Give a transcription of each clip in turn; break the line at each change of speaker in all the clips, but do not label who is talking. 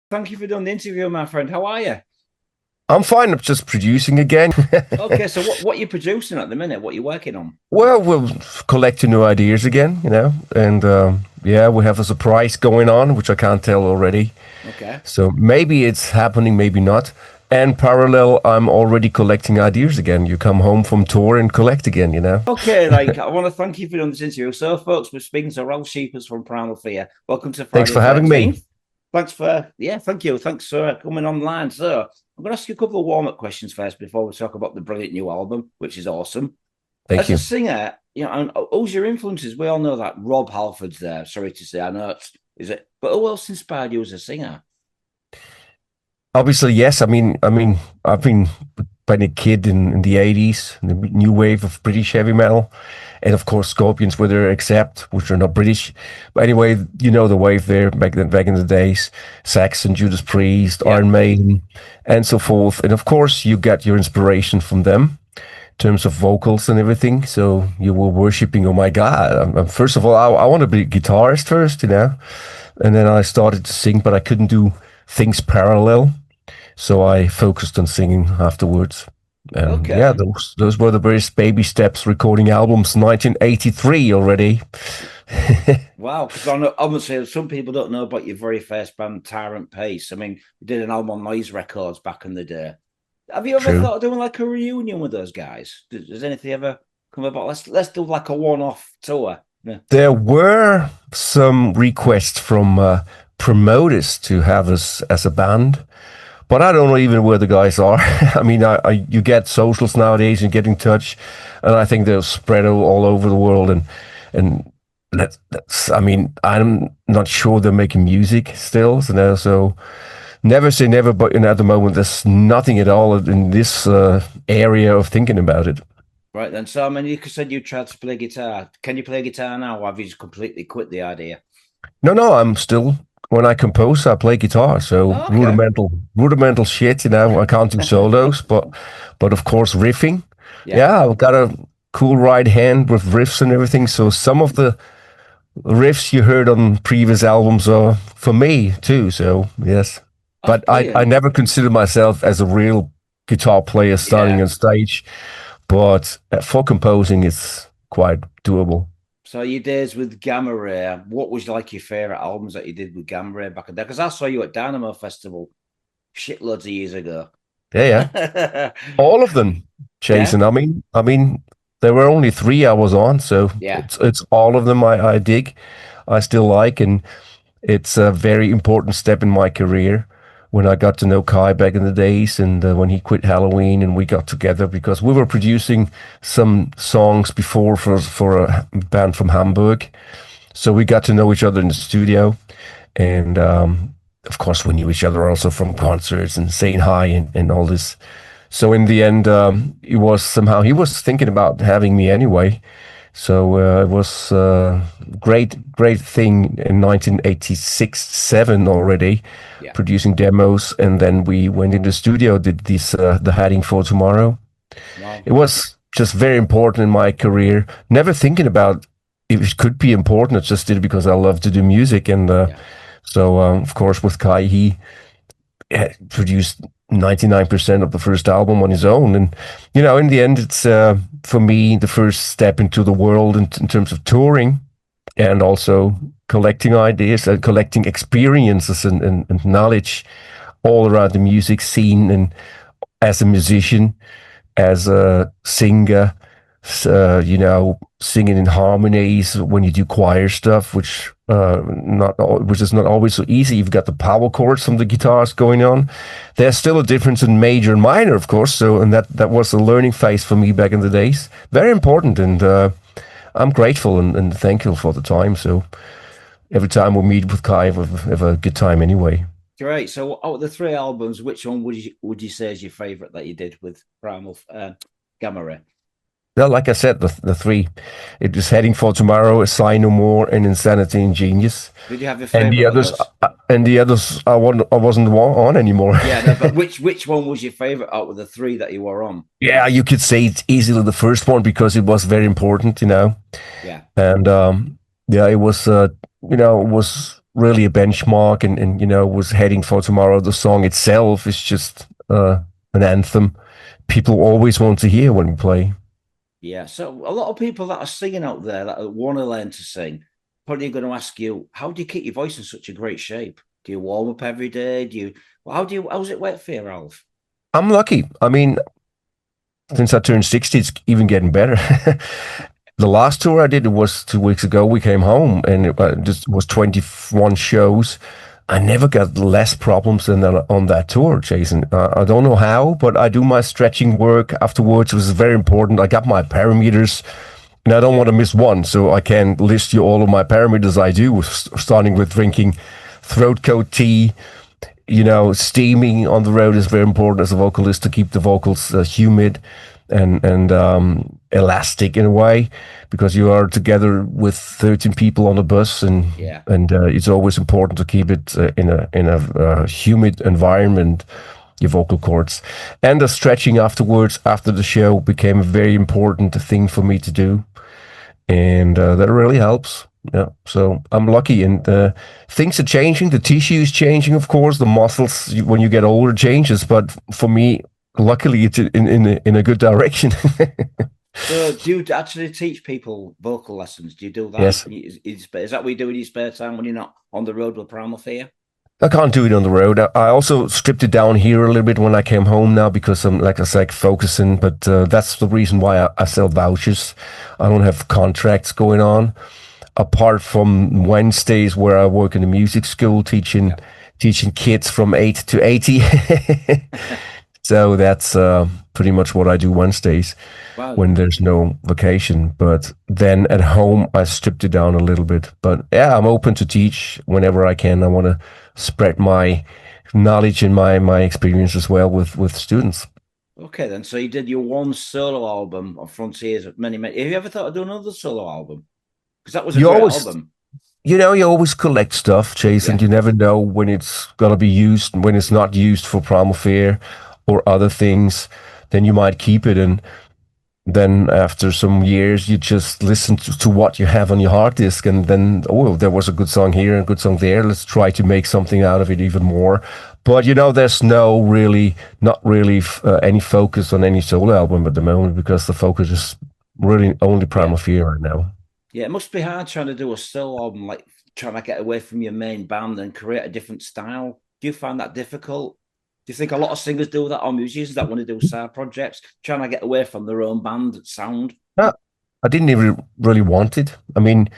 Thank you for doing the interview, my friend. How are you?
I'm fine. I'm just producing again.
Okay, so what you producing at the minute? What you working on?
Well, we're collecting new ideas again, and yeah, we have a surprise going on, which I can't tell already.
Okay.
So maybe it's happening, maybe not. And parallel, I'm already collecting ideas again. You come home from tour and collect again.
Okay, like I want to thank you for doing this interview. So, folks, we're speaking to Ralf Scheepers from Primal Fear. Welcome to
Thanks
Friday the
for having me.
13th. Thank you. Thanks for coming online. So, I'm going to ask you a couple of warm-up questions first before we talk about the brilliant new album, which is awesome.
Thank
As a
you.
singer, and who's your influences? We all know that Rob Halford's there. Sorry to say, I know is it, but who else inspired you as a singer?
Obviously, yes. I mean, I've been a kid in the '80s, the new wave of British heavy metal, and of course Scorpions, with their Accept, which are not British. But anyway, you know the wave there back in the days, Saxon, Judas Priest,
Yeah.
Iron Maiden, and so forth. And of course, you got your inspiration from them in terms of vocals and everything. So you were worshiping, oh my God. First of all, I want to be a guitarist first, and then I started to sing, but I couldn't do things parallel. So I focused on singing afterwards. And yeah,
Okay.
those were the various baby steps, recording albums, 1983 already.
Wow, because I know obviously some people don't know about your very first band, Tyrant Pace. I mean, you did an album on Noise Records back in the day. Have you ever
True.
thought of doing like a reunion with those guys? Does anything ever come about? Let's do like a one-off tour. Yeah.
There were some requests from promoters to have us as a band, but I don't know even where the guys are. I mean, you get socials nowadays and get in touch, and I think they're spread all over the world. And I mean, I'm not sure they're making music still. So never say never, but at the moment, there's nothing at all in this area of thinking about it.
Right then. So I mean, you said you tried to play guitar. Can you play guitar now, or have you just completely quit the idea?
No, no, I'm still when I compose, I play guitar. So
Oh, okay.
rudimental shit. I can't do solos, but of course riffing.
Yeah.
Yeah, I've got a cool right hand with riffs and everything. So some of the riffs you heard on previous albums are for me too. So yes,
Oh,
but I
brilliant.
never considered myself as a real guitar player starting
Yeah.
on stage. But for composing, it's quite doable.
So your days with Gamma Ray, what was like your favorite albums that you did with Gamma Ray back in there? Because I saw you at Dynamo Festival shitloads of years ago.
Yeah, yeah. All of them,
Yeah,
Jason. I mean, there were only three I was on, so
yeah.
it's all of them I dig, I still like, and it's a very important step in my career when I got to know Kai back in the days, and when he quit Halloween, and we got together because we were producing some songs before for a band from Hamburg, so we got to know each other in the studio, and of course we knew each other also from concerts and saying hi and all this. So in the end, it was somehow he was thinking about having me anyway. So it was a great thing in 1986, seven already,
Yeah.
producing demos, and then we went into the studio, did this the Heading for Tomorrow.
Wow.
It was just very important in my career. Never thinking about if it could be important. I just did it because I love to do music, and
Yeah.
so of course with Kai he produced 99% of the first album on his own. And, in the end, it's for me the first step into the world in terms of touring and also collecting ideas and collecting experiences and knowledge all around the music scene. And as a musician, as a singer, singing in harmonies when you do choir stuff, which is not always so easy. You've got the power chords from the guitars going on. There's still a difference in major and minor, of course. So, and that was a learning phase for me back in the days. Very important, and I'm grateful and thankful for the time. So every time we meet with Kai, we have a good time anyway.
Great. So out of the three albums, which one would you say is your favorite that you did with Primal Gamma Ray?
Well, like I said, the three, it was Heading for Tomorrow, A Sign No More, and Insanity and Genius.
Did you have a
And the
favorite of
others,
those?
I wasn't on anymore.
Yeah, no, but which one was your favorite out of the three that you were on?
Yeah, you could say it's easily the first one because it was very important.
Yeah.
And yeah, it was, it was really a benchmark, and was heading for tomorrow. The song itself is just an anthem people always want to hear when we play.
Yeah. So a lot of people that are singing out there that want to learn to sing, probably going to ask you, how do you keep your voice in such a great shape? Do you warm up every day? How's it work for you, Ralph?
I'm lucky. I mean, since I turned 60, it's even getting better. The last tour I did, it was 2 weeks ago. We came home and it just was 21 shows. I never got less problems than on that tour, Jason. I don't know how, but I do my stretching work afterwards. It was very important. I got my parameters, and I don't want to miss one. So I can list you all of my parameters I do, starting with drinking throat coat tea. Steaming on the road is very important as a vocalist to keep the vocals humid and elastic in a way, because you are together with 13 people on a bus, and it's always important to keep it in a humid environment, your vocal cords. And the stretching afterwards, after the show, became a very important thing for me to do, and that really helps. Yeah, so I'm lucky, and things are changing. The tissue is changing, of course. The muscles, when you get older, changes. But for me, luckily, it's in a good direction.
So, do you actually teach people vocal lessons? Do you do that?
Yes.
Is that what you do in your spare time when you're not on the road with Primal Fear?
I can't do it on the road. I also stripped it down here a little bit when I came home now, because I'm, like I said, focusing. But that's the reason why I sell vouchers. I don't have contracts going on, apart from Wednesdays where I work in a music school teaching kids from 8 to 80. So that's pretty much what I do Wednesdays. Wow. When there's no vacation. But then at home, I stripped it down a little bit. But yeah, I'm open to teach whenever I can. I want to spread my knowledge and my experience as well with students.
Okay, then. So you did your one solo album on Frontiers. Have you ever thought of doing another solo album? Because that was a great album.
You always collect stuff, Jason. Yeah. You never know when it's going to be used, when it's not used for Primal Fear or other things. Then you might keep it, and then after some years, you just listen to what you have on your hard disk, and then, there was a good song here and a good song there. Let's try to make something out of it even more. But, there's not really any focus on any solo album at the moment, because the focus is really only Primal Fear right now.
Yeah, it must be hard trying to do a solo album, like trying to get away from your main band and create a different style. Do you find that difficult? Do you think a lot of singers do that, or musicians that want to do side projects, trying to get away from their own band sound?
No, I didn't even really want it. I mean,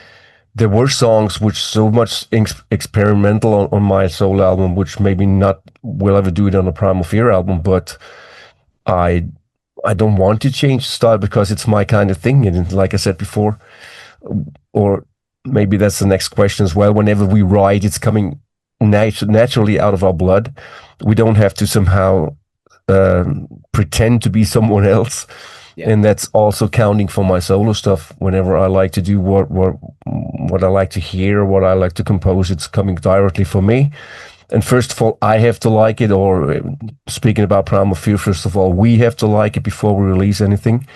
there were songs which so much experimental on my solo album, which maybe not will ever do it on a Primal Fear album, but I don't want to change the style because it's my kind of thing. And like I said before, or maybe that's the next question as well, whenever we write, it's coming naturally out of our blood. We don't have to somehow pretend to be someone else. Yeah. And that's also counting for my solo stuff. Whenever I like to do what I like to hear, what I like to compose, it's coming directly from me. And first of all, I have to like it, or speaking about Primal Fear, first of all, we have to like it before we release anything.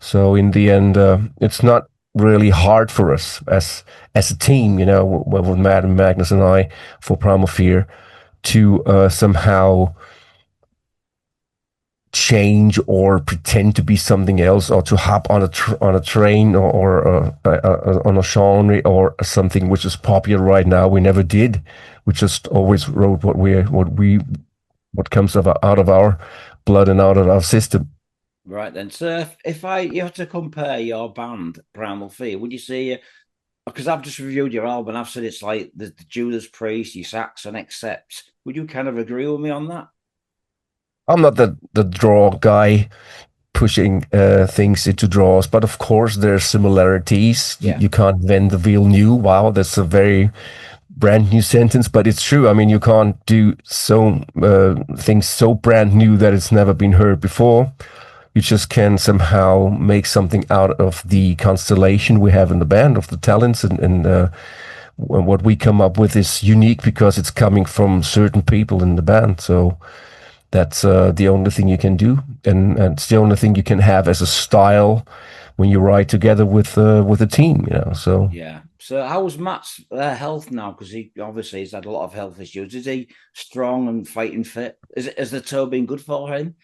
So in the end, it's not really hard for us as a team, with Matt and Magnus and I, for Primal Fear, to somehow change or pretend to be something else, or to hop on a train or on a genre or something which is popular right now. We never did. We just always wrote what comes out of our blood and out of our system.
Right then. So if you have to compare your band, Primal Fear, would you say, because I've just reviewed your album, I've said it's like the Judas Priest, your Saxon Accepts. Would you kind of agree with me on that?
I'm not the draw guy pushing things into draws, but of course there's similarities. Yeah. You can't invent the wheel new. Wow, that's a very brand new sentence, but it's true. I mean, you can't do things so brand new that it's never been heard before. You just can somehow make something out of the constellation we have in the band, of the talents, and what we come up with is unique because it's coming from certain people in the band. So that's the only thing you can do, and it's the only thing you can have as a style when you write together with a team. So
yeah. So how's Matt's health now? Because he obviously he's had a lot of health issues. Is he strong and fighting fit? Has the tour been good for him?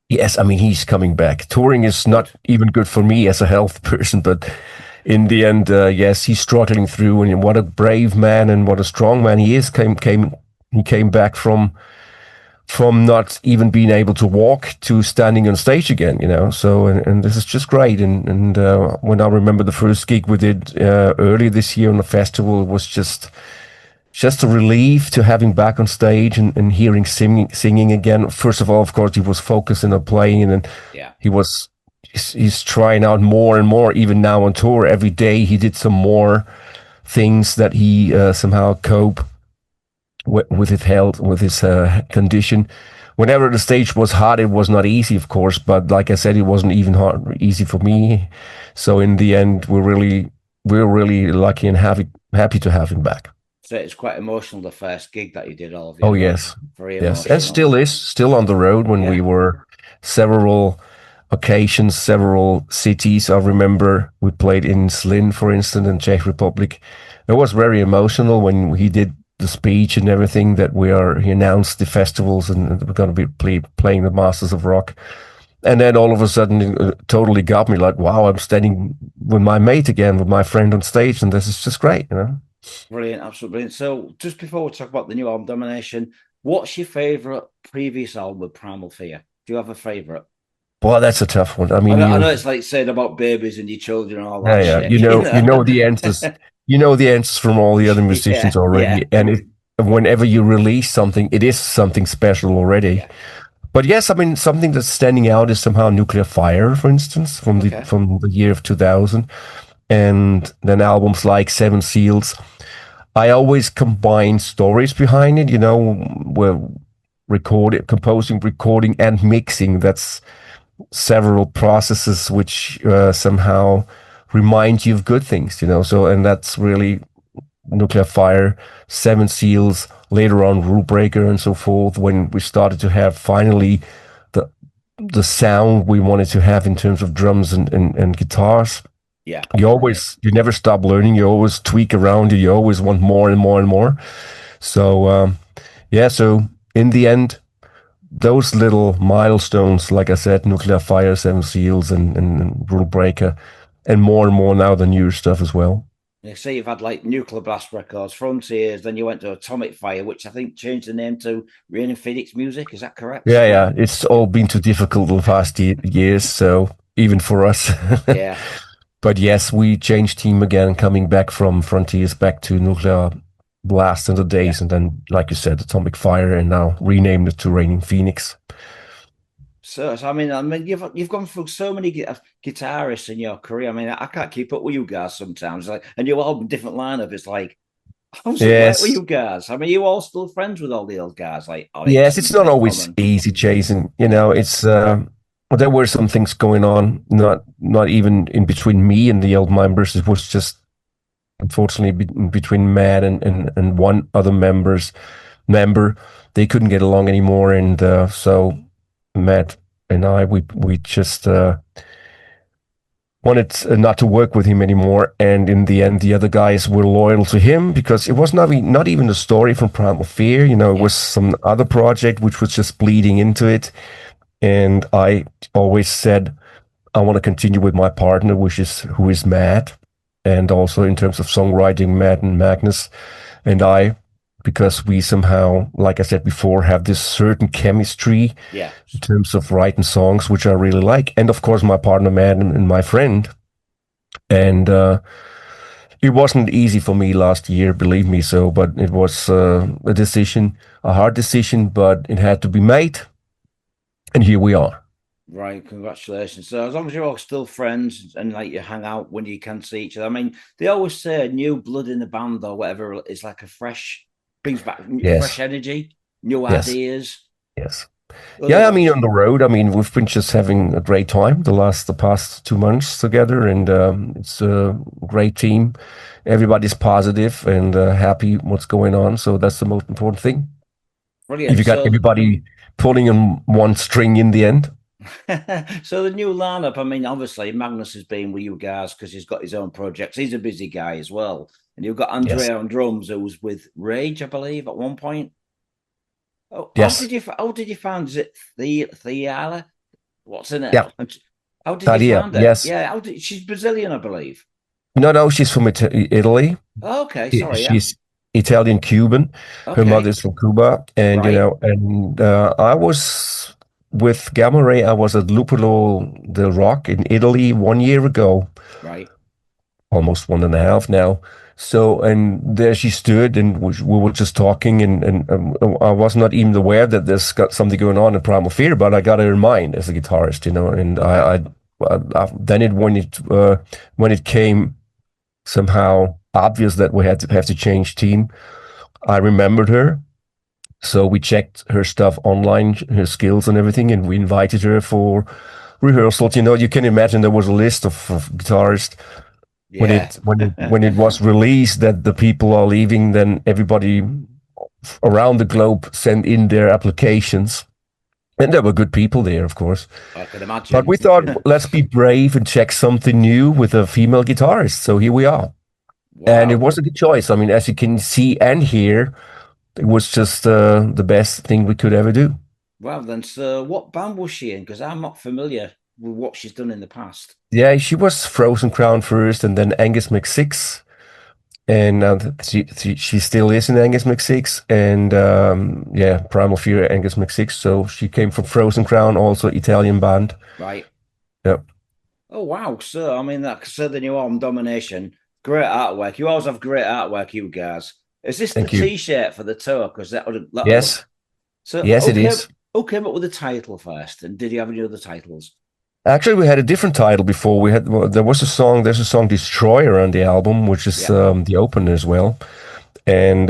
Yes, I mean, he's coming back. Touring is
Good.
not even good for me as a health person, but in the end, yes, he's struggling through. And what a brave man and what a strong man he is. He came back from not even being able to walk to standing on stage again, you know. So, and this is just great. And when I remember the first gig we did earlier this year on the festival, it was just a relief to have him back on stage and hearing singing again. First of all, of course, he was focusing on playing, and
Yeah.
he was he's trying out more and more. Even now on tour, every day he did some more things that he somehow cope with his health, with his condition. Whenever the stage was hard, it was not easy, of course. But like I said, it wasn't even easy for me. So in the end, we're really lucky and happy to have him back.
So it's quite emotional the first gig that you did, all of you.
Oh yes,
Very
yes, and
emotional.
still is still on the road when
Yeah.
we were several occasions, several cities. I remember we played in Slin, for instance, in Czech Republic. It was very emotional when he did the speech and everything that he announced the festivals and we're going to be playing the Masters of Rock. And then all of a sudden, it totally got me like, wow, I'm standing with my mate again, with my friend on stage, and this is just great, you know.
Brilliant, absolutely brilliant. So just before we talk about the new album, Domination, what's your favorite previous album with Primal Fear? Do you have a favorite?
Well, that's a tough one. I
I
mean,
know, I know it's like saying about babies and your children and all
yeah,
that
yeah.
shit, you
You
know?
know the answers. You know the answers from all the other musicians
Yeah, yeah,
already. And whenever you release something, it is something special already.
yeah.
But yes, I mean something that's standing out is somehow Nuclear Fire, for instance,
Okay.
from the year of 2000, and then albums like Seven Seals. I always combine stories behind it. You know, where composing, recording, and mixing. That's several processes which somehow remind you of good things, you know. So, and that's really Nuclear Fire, Seven Seals, later on Rule Breaker, and so forth. When we started to have finally the the sound we wanted to have in terms of drums and guitars.
Yeah.
You never stop learning. You always tweak around. You always want more and more and more. So yeah. So in the end, those little milestones, like I said, Nuclear Fire, Seven Seals, and Rule Breaker, and more now the newer stuff as well.
You say you've had like Nuclear Blast Records, Frontiers, then you went to Atomic Fire, which I think changed the name to Rain and Phoenix Music. Is that correct?
Yeah, yeah, it's all been too difficult the past years, so even for us.
Yeah.
But yes, we changed team again, coming back from Frontiers back to Nuclear Blast in the
Yeah.
days, and then, like you said, Atomic Fire, and now renamed it to Raining Phoenix.
So I mean, you've gone through so many guitarists in your career. I mean, I can't keep up with you guys sometimes. Like, and you all different lineup. It's like, how's it work with
Yes,
you guys? I mean, you all still friends with all the old guys, like
yes,
Onyx
it's
and
not always
Common.
easy, Jason. You know, it's there were some things going on, not even in between me and the old members. It was just unfortunately between Matt and one other member. They couldn't get along anymore, and so Matt and I we just wanted not to work with him anymore. And in the end, the other guys were loyal to him because it was not even a story from Primal Fear. You know, it
Yeah.
was some other project which was just bleeding into it. And I always said I want to continue with my partner, who is Matt, and also in terms of songwriting, Matt and Magnus, and I, because we somehow, like I said before, have this certain chemistry
Yeah.
in terms of writing songs, which I really like, and of course my partner Matt and my friend, and it wasn't easy for me last year, believe me. So, but it was a decision, a hard decision, but it had to be made, and here we are.
Right, congratulations. So as long as you're all still friends and like you hang out when you can see each other. I mean, they always say new blood in the band or whatever is like a brings back fresh
Yes,
energy, new
yes,
ideas.
yes. Yeah, I mean,
Otherwise,
on the road, I mean, we've been just having a great time the past 2 months together, and it's a great team. Everybody's positive and happy what's going on, so that's the most important thing. If
brilliant.
you got everybody pulling on one string in the end,
So the new lineup, I mean, obviously Magnus has been with you guys because he's got his own projects. He's a busy guy as well. and you've got
Yes.
Andrea on drums, who was with Rage, I believe, at one point. Oh,
Yes.
how did you find it? The Thalìa, what's her name?
Yeah.
How did you
Thalìa.
find it?
Yes.
Yeah, she's Brazilian, I believe.
No, no, she's from Italy.
Okay, sorry, yeah.
She's Italian Cuban. Her
Okay,
mother's from Cuba, and
right,
I was with Gamma Ray. I was at Lupolo del Rock in Italy 1 year ago,
right.
almost 1.5 now. So, and there she stood, and we were just talking, and I was not even aware that there's got something going on in Primal Fear, but I got her in mind as a guitarist, and then when it came somehow obvious that we had to have to change team, I remembered her. So we checked her stuff online, her skills and everything, and we invited her for rehearsals. You can imagine there was a list of guitarists when
Yeah.
it was released that the people are leaving. Then everybody around the globe sent in their applications, and there were good people there, of course.
I can
But
imagine.
we thought, let's be brave and check something new with a female guitarist. So here we are. And it
Wow.
was a good choice. I mean, as you can see and hear, it was just the best thing we could ever do.
Well, then, so what band was she in? Because I'm not familiar with what she's done in the past.
Yeah, she was Frozen Crown first, and then Angus McSix, and she still is in Angus McSix, and yeah, Primal Fear Angus McSix. So she came from Frozen Crown, also Italian band.
Right.
Yep.
Oh, wow. So, I mean, so the new album, Domination, great artwork. You always have great artwork, you guys. Is this the
Thank you.
T-shirt for the tour? Because that would.
Yes,
So,
yes, it is.
who came up with the title first? And did you have any other titles?
Actually, we had a different title before. There was a song. There's a song Destroyer on the album, which is
Yeah.
the opener as well, and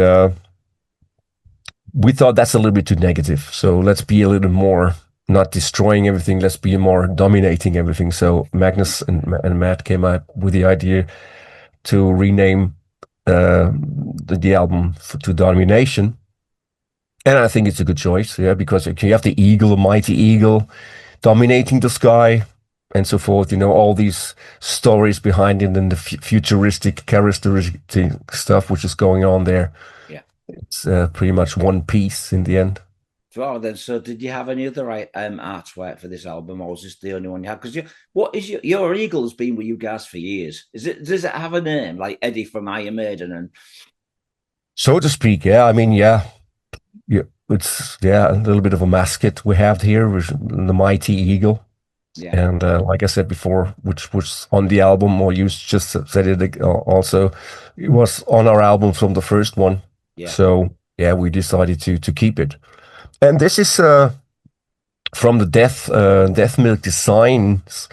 we thought that's a little bit too negative. So let's be a little more not destroying everything. Let's be more dominating everything. So Magnus and Matt came up with the idea to rename the album to Domination, and I think it's a good choice. Yeah, because you have the eagle, a mighty eagle, dominating the sky and so forth. All these stories behind it and the futuristic characteristic stuff which is going on there.
Yeah.
It's pretty much one piece in the end.
Well, then, so did you have any other artwork for this album, or was this the only one you had? Because what is your eagle's been with you guys for years? Does it have a name like Eddie from Iron Maiden and
so to speak? Yeah, I mean, yeah, it's a little bit of a mascot we have here, with the mighty eagle.
yeah,
And like I said before, which was on the album, or you just said it also, it was on our album from the first one.
yeah,
So yeah, we decided to keep it. And this is from the Death Milk Designs,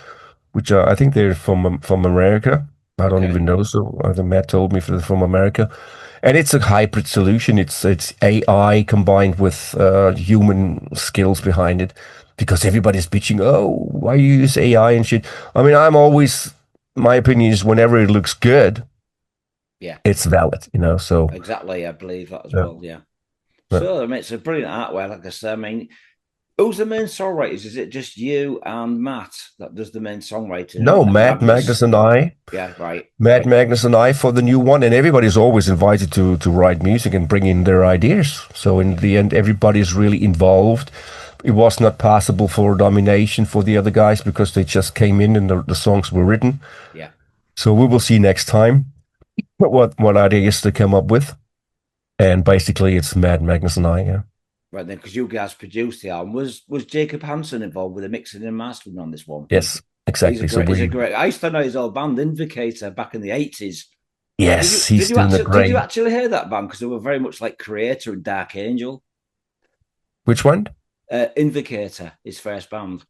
which I think they're from America. I don't
okay,
even know. So Matt told me from America, and it's a hybrid solution. It's AI combined with human skills behind it, because everybody's bitching, oh, why you use AI and shit. I mean, my opinion is whenever it looks good,
yeah,
it's valid. So
exactly. I believe that as
yeah,
well. Yeah.
yeah.
So I mean, it's a brilliant artwork. Like I said, I mean, who's the main songwriters? Is it just you and Matt that does the main songwriting?
No,
And
Matt, Magnus,
Magnus?
and I.
Yeah, right,
Matt,
right.
Magnus, and I for the new one, and everybody's always invited to write music and bring in their ideas. So in the end, everybody's really involved. It was not possible for Domination for the other guys because they just came in and the songs were written.
Yeah.
So we will see next time what ideas they come up with. And basically, it's Matt, Magnus, and I. Yeah.
Right then, because you guys produced the album, was Jacob Hansen involved with the mixing and mastering on this one?
Yes, exactly.
He's a great. I used to know his old band Invocator back in the 80s.
Yes, he's doing a great.
Did you actually hear that band? Because they were very much like Creator and Dark Angel.
Which one?
Invocator, his first band.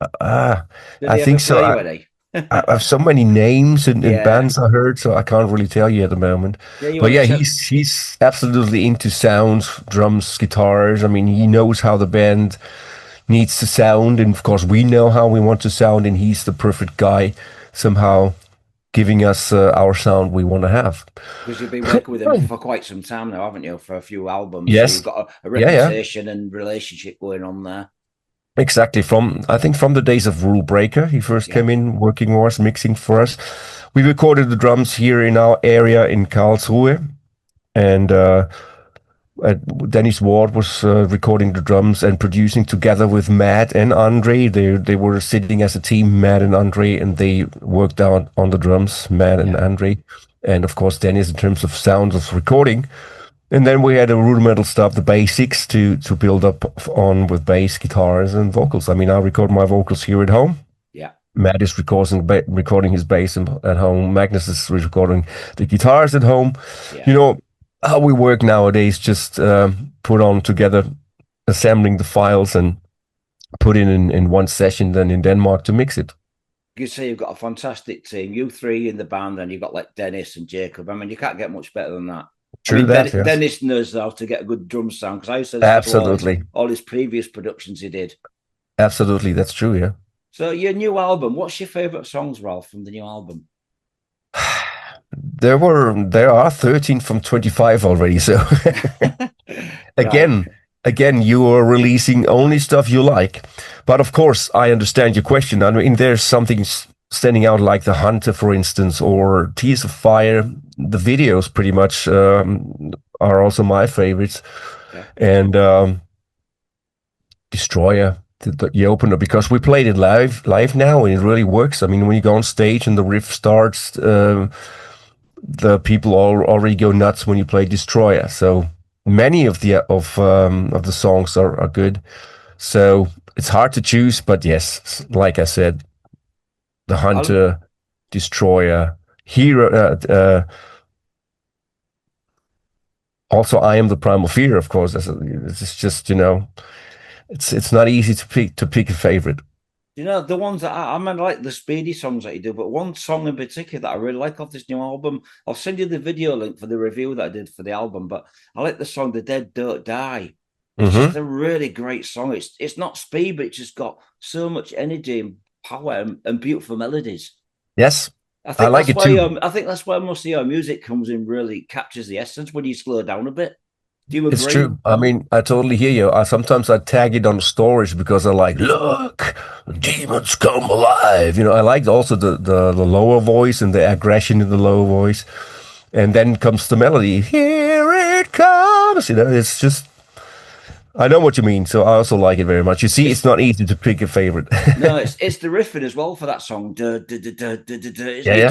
Did
I
he
think
ever
so.
play you any?
I have so many names and
Yeah.
bands I heard, so I can't really tell you at the moment.
Yeah,
But yeah, he's absolutely into sounds, drums, guitars. I mean, he knows how the band needs to sound, and of course, we know how we want to sound, and he's the perfect guy somehow giving us our sound we want to have.
Because you've been working with him for quite some time now, haven't you? For a few albums.
Yes.
So you've got a
Yeah.
reputation and relationship going on there.
Exactly. I think from the days of Rule Breaker, he first came in working with us, mixing for us. We recorded the drums here in our area in Karlsruhe, and Dennis Ward was recording the drums and producing together with Matt and Andre. They were sitting as a team, Matt and Andre, and they worked out on the drums, Matt and Andre, and of course Dennis in terms of sound of recording. And then we had a rudimental stuff, the basics to build up on with bass, guitars, and vocals. I mean, I record my vocals here at home.
Yeah.
Matt is recording his bass at home. Magnus is recording the guitars at home.
Yeah.
You know how we work nowadays, just put on together, assembling the files and put in one session, then in Denmark to mix it.
You say you've got a fantastic team. You three in the band, and you've got like Dennis and Jacob. I mean, you can't get much better than that.
True,
I mean,
that, yes.
Dennis knows how to get a good drum sound, because I used to
absolutely
all his previous productions he did.
Absolutely, that's true, yeah.
So your new album, what's your favorite songs, Ralf, from the new album?
There are 13 from 25 already. So again, you are releasing only stuff you like. But of course, I understand your question. I mean, there's something standing out like The Hunter, for instance, or Tears of Fire. The videos pretty much are also my favorites. Okay. And Destroyer, the opener, because we played it live now, and it really works. I mean, when you go on stage and the riff starts, the people already go nuts when you play Destroyer. So many of the songs are good. So it's hard to choose, but yes, like I said, The Hunter, Destroyer, Hero. Also, I Am the Primal Fear, of course. It's just, it's not easy to pick a favorite.
You know, the ones that I mean, like the speedy songs that you do, but one song in particular that I really like off this new album, I'll send you the video link for the review that I did for the album, but I like the song The Dead Don't Die. It's just a really great song. It's not speed, but it's just got so much energy and power and beautiful melodies.
Yes, I like it too.
I think that's where most of your music comes in, really captures the essence when you slow down a bit. Do you agree?
It's true. I mean, I totally hear you. Sometimes I tag it on stories because I like, look, demons come alive. I like also the lower voice and the aggression in the lower voice. And then comes the melody. Here it comes. It's just, I know what you mean. So I also like it very much. You see, it's not easy to pick a favorite.
No, it's the riffing as well for that song. It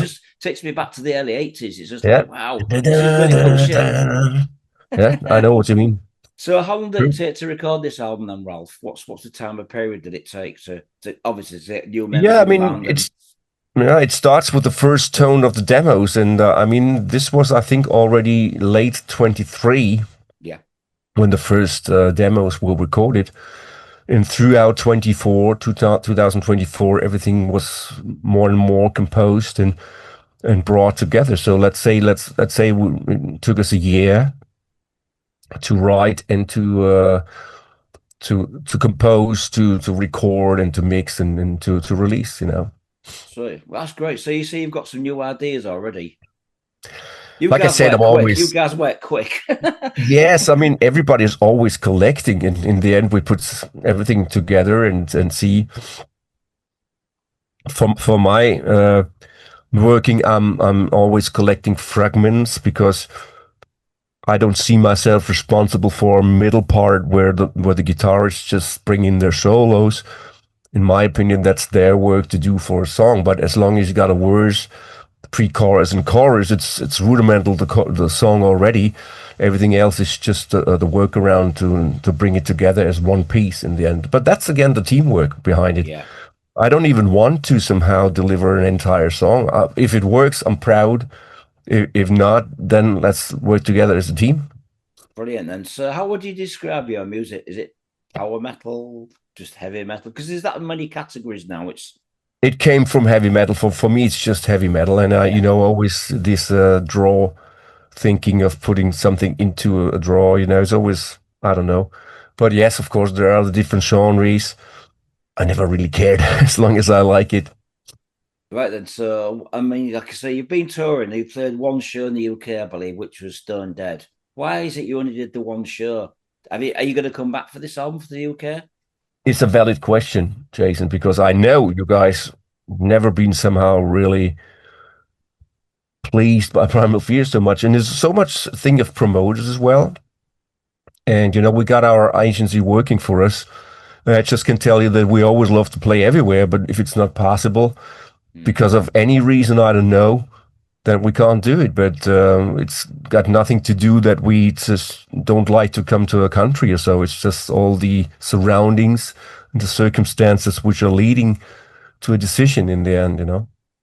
just takes me back to the early 80s. It's just like, wow. This is really cool shit.
Yeah, I know what you mean.
So how long did it take to record this album then, Ralf? What's the time of period did it take to obviously to new members?
Yeah, I mean, it starts with the first tone of the demos, and I mean, this was, I think, already late 23.
Yeah,
when the first demos were recorded, and throughout 2024, everything was more and more composed and brought together. So let's say it took us a year to write and to compose, to record and to mix and to release.
So that's great. So you see, you've got some new ideas already.
Like I said,
you guys work quick.
Yes, I mean, everybody's always collecting, and in the end, we put everything together and see. For my working, I'm always collecting fragments because I don't see myself responsible for a middle part where the guitarists just bring in their solos. In my opinion, that's their work to do for a song. But as long as you got a verse, pre-chorus and chorus, it's rudimental the song already. Everything else is just the workaround to bring it together as one piece in the end. But that's again the teamwork behind it. Yeah. I don't even want to somehow deliver an entire song. If it works, I'm proud. If not, then let's work together as a team.
Brilliant. And so how would you describe your music? Is it power metal, just heavy metal? Because there's that many categories now.
It came from heavy metal. For me, it's just heavy metal. And, always this draw, thinking of putting something into a draw, it's always, I don't know. But yes, of course, there are the different genres. I never really cared as long as I like it.
Right then, so, I mean, like I say, you've been touring. You played one show in the UK, I believe, which was Stone Dead. Why is it you only did the one show? Are you going to come back for this album for the UK?
It's a valid question, Jason, because I know you guys never been somehow really pleased by Primal Fear so much. And there's so much thing of promoters as well. And, we got our agency working for us. I just can tell you that we always love to play everywhere, but if it's not possible, because of any reason, I don't know, then we can't do it. But it's got nothing to do that we just don't like to come to a country or so. It's just all the surroundings and the circumstances which are leading to a decision in the end.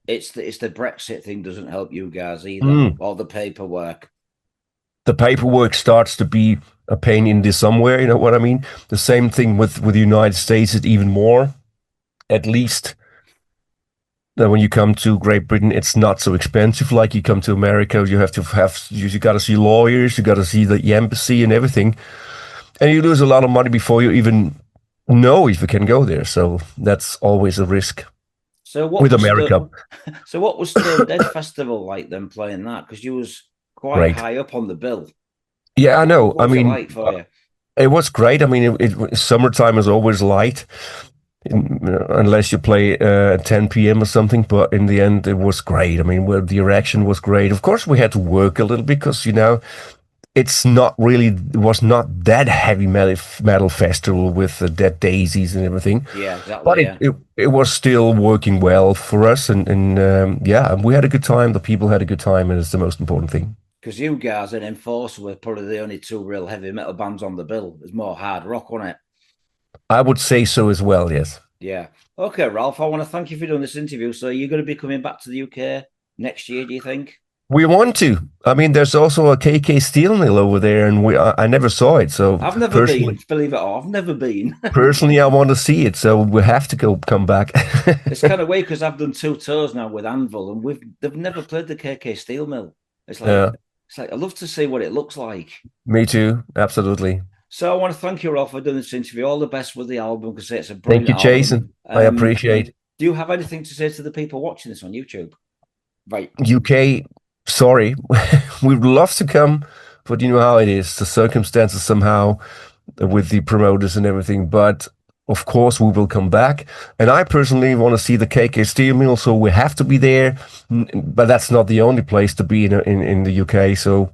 It's the Brexit thing doesn't help you guys either, or the paperwork.
The paperwork starts to be a pain in the somewhere, you know what I mean? The same thing with the United States, is even more. At least that when you come to Great Britain, it's not so expensive like you come to America. You got to see lawyers, you got to see the embassy and everything, and you lose a lot of money before you even know if you can go there. So that's always a risk.
So what
with America?
What was Stone Dead Festival like then playing that? Because you was quite high up on the bill.
Yeah, I know.
What was it like for you?
It was great. I mean, summertime is always light, unless you play at 10 p.m. or something. But in the end, it was great. I mean, the reaction was great. Of course, we had to work a little because it was not that heavy metal festival with the Dead Daisies and everything.
Yeah, exactly.
But it was still working well for us, and we had a good time. The people had a good time, and it's the most important thing.
Because you guys and Enforcer were probably the only two real heavy metal bands on the bill. There's more hard rock on it.
I would say so as well, yes.
Yeah. Okay, Ralf, I want to thank you for doing this interview. So you're going to be coming back to the UK next year, do you think?
We want to. I mean, there's also a KK Steel Mill over there, and I never saw it. So
I've never been, believe it or not, I've never been.
Personally, I want to see it, so we have to come back.
It's kind of weird because I've done 2 tours now with Anvil, and they've never played the KK Steel Mill. It's like I'd love to see what it looks like.
Me too, absolutely.
So I want to thank you, Ralf, for doing this interview. All the best with the album, because it's a brilliant
album. Thank you, Jason. I appreciate it.
Do you have anything to say to the people watching this on YouTube? Right.
UK, sorry. We'd love to come, but you know how it is. The circumstances somehow with the promoters and everything. But of course, we will come back. And I personally want to see the KK Steel Mill, so we have to be there. But that's not the only place to be in the UK. So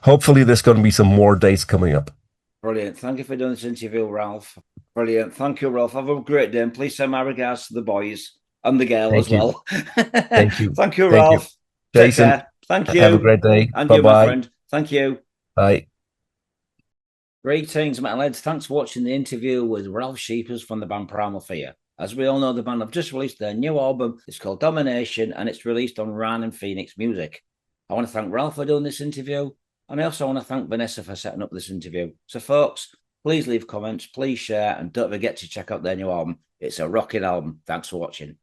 hopefully there's going to be some more dates coming up.
Brilliant. Thank you for doing this interview, Ralf. Brilliant. Thank you, Ralf. Have a great day. And please send my regards to the boys and the girl as well.
Thank you.
Thank you, Ralf.
Jason,
thank you.
Have a great day.
And
Bye-bye.
you, my friend. Thank you.
Bye.
Greetings, metalheads. Thanks for watching the interview with Ralf Scheepers from the band Primal Fear. As we all know, the band have just released their new album. It's called Domination, and it's released on Ran and Phoenix Music. I want to thank Ralf for doing this interview, and I also want to thank Vanessa for setting up this interview. So, folks, please leave comments, please share, and don't forget to check out their new album. It's a rocking album. Thanks for watching.